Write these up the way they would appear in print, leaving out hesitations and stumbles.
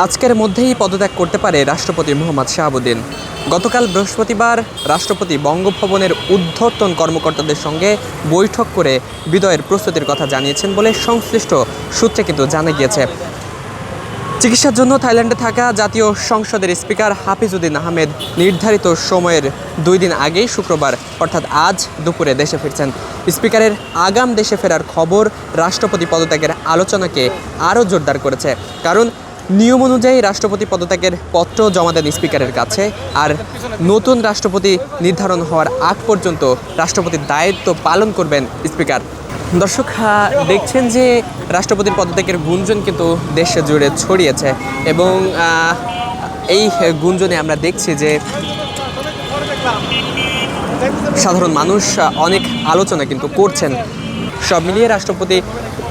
আজকের মধ্যেই পদত্যাগ করতে পারে রাষ্ট্রপতি মোহাম্মদ শাহাবুদ্দিন। গতকাল বৃহস্পতিবার রাষ্ট্রপতি বঙ্গভবনের ঊর্ধ্বতন কর্মকর্তাদের সঙ্গে বৈঠক করে বিদায়ের প্রস্তুতির কথা জানিয়েছেন বলে সংশ্লিষ্ট সূত্রে কিন্তু জানা গিয়েছে। চিকিৎসার জন্য থাইল্যান্ডে থাকা জাতীয় সংসদের স্পিকার হাফিজউদ্দিন আহমেদ নির্ধারিত সময়ের 2 দিন আগেই শুক্রবার অর্থাৎ আজ দুপুরে দেশে ফিরছেন। স্পিকারের আগাম দেশে ফেরার খবর রাষ্ট্রপতি পদত্যাগের আলোচনাকে আরও জোরদার করেছে, কারণ নিয়ম অনুযায়ী রাষ্ট্রপতি পদত্যাগের পত্র জমা দেন স্পিকারের কাছে, আর নতুন রাষ্ট্রপতি নির্ধারণ হওয়ার আগ পর্যন্ত রাষ্ট্রপতির দায়িত্ব পালন করবেন স্পিকার। দর্শক, দেখছেন যে রাষ্ট্রপতির পদত্যাগের গুঞ্জন কিন্তু দেশ জুড়ে ছড়িয়েছে এবং এই গুঞ্জনে আমরা দেখছি যে সাধারণ মানুষ অনেক আলোচনা কিন্তু করছেন। সব মিলিয়ে রাষ্ট্রপতি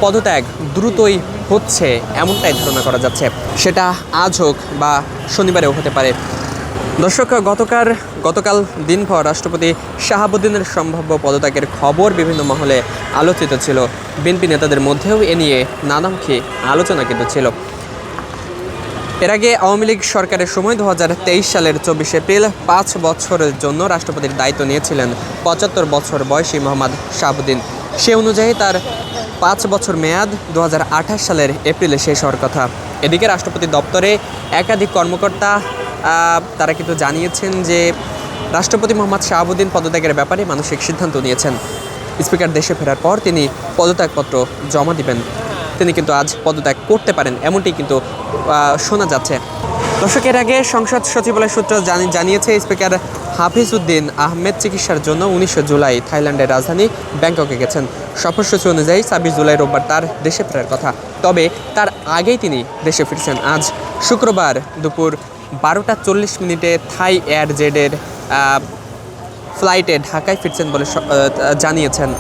পদত্যাগ দ্রুতই হচ্ছে এমনটাই ধারণা করা যাচ্ছে, সেটা আজ হোক বা শনিবারেও হতে পারে। দর্শক, গতকাল দিনভর রাষ্ট্রপতি শাহাবুদ্দিনের সম্ভাব্য পদত্যাগের খবর বিভিন্ন মহলে আলোচিত ছিল। বিএনপি নেতাদের মধ্যেও এ নিয়ে নানামুখী আলোচনা কিন্তু ছিল। এর আগে আওয়ামী লীগ সরকারের সময় 2023 সালের 24 এপ্রিল 5 বছরের জন্য রাষ্ট্রপতির দায়িত্ব নিয়েছিলেন 75 বছর বয়সী মোহাম্মদ শাহাবুদ্দিন। সে অনুযায়ী তার 5 বছর মেয়াদ 2028 সালের এপ্রিলে শেষ হওয়ার কথা। এদিকে রাষ্ট্রপতি দপ্তরে একাধিক কর্মকর্তা তারা কিন্তু জানিয়েছেন যে রাষ্ট্রপতি মোহাম্মদ শাহাবুদ্দিন পদত্যাগের ব্যাপারে মানসিক সিদ্ধান্ত নিয়েছেন। স্পিকার দেশে ফেরার পর তিনি পদত্যাগপত্র জমা দিবেন। তিনি কিন্তু আজ পদত্যাগ করতে পারেন এমনটি কিন্তু শোনা যাচ্ছে। দর্শকের আগে সংসদ সচিবালয় সূত্র জানিয়েছে স্পিকার হাফিজউদ্দিন আহমেদ চিকিৎসার জন্য 19 জুলাই থাইল্যান্ডের রাজধানী ব্যাংককে গেছেন। সফরসূচি অনুযায়ী 26 জুলাই রোববার তার দেশে ফেরার কথা, তবে তার আগেই তিনি দেশে ফিরছেন। আজ শুক্রবার দুপুর 12টা 40 মিনিটে থাই এয়ারজেডের ফ্লাইটে ঢাকায় ফিরছেন বলে জানিয়েছেন।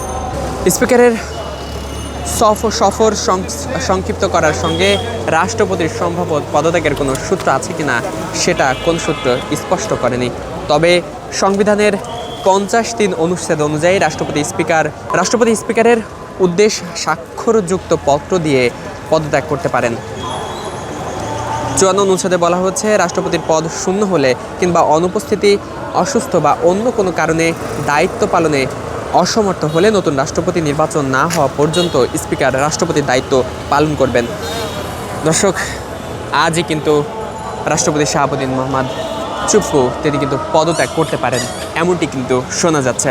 স্পিকারের সফর সংক্ষিপ্ত করার সঙ্গে রাষ্ট্রপতির সম্ভাব্য পদত্যাগের কোনো সূত্র আছে কিনা সেটা কোন সূত্র স্পষ্ট করেনি। তবে সংবিধানের 50(3) অনুচ্ছেদ অনুযায়ী রাষ্ট্রপতি স্পিকারের উদ্দেশ স্বাক্ষরযুক্ত পত্র দিয়ে পদত্যাগ করতে পারেন। 54 অনুচ্ছেদে বলা হচ্ছে, রাষ্ট্রপতির পদ শূন্য হলে কিংবা অনুপস্থিতি, অসুস্থ বা অন্য কোনো কারণে দায়িত্ব পালনে অসমর্থ হলে নতুন রাষ্ট্রপতি নির্বাচন না হওয়া পর্যন্ত স্পিকার রাষ্ট্রপতির দায়িত্ব পালন করবেন। দর্শক, আজই কিন্তু রাষ্ট্রপতি শাহাবুদ্দিন মোহাম্মদ চুপ্পু তিনি কিন্তু পদত্যাগ করতে পারেন এমনটি কিন্তু শোনা যাচ্ছে।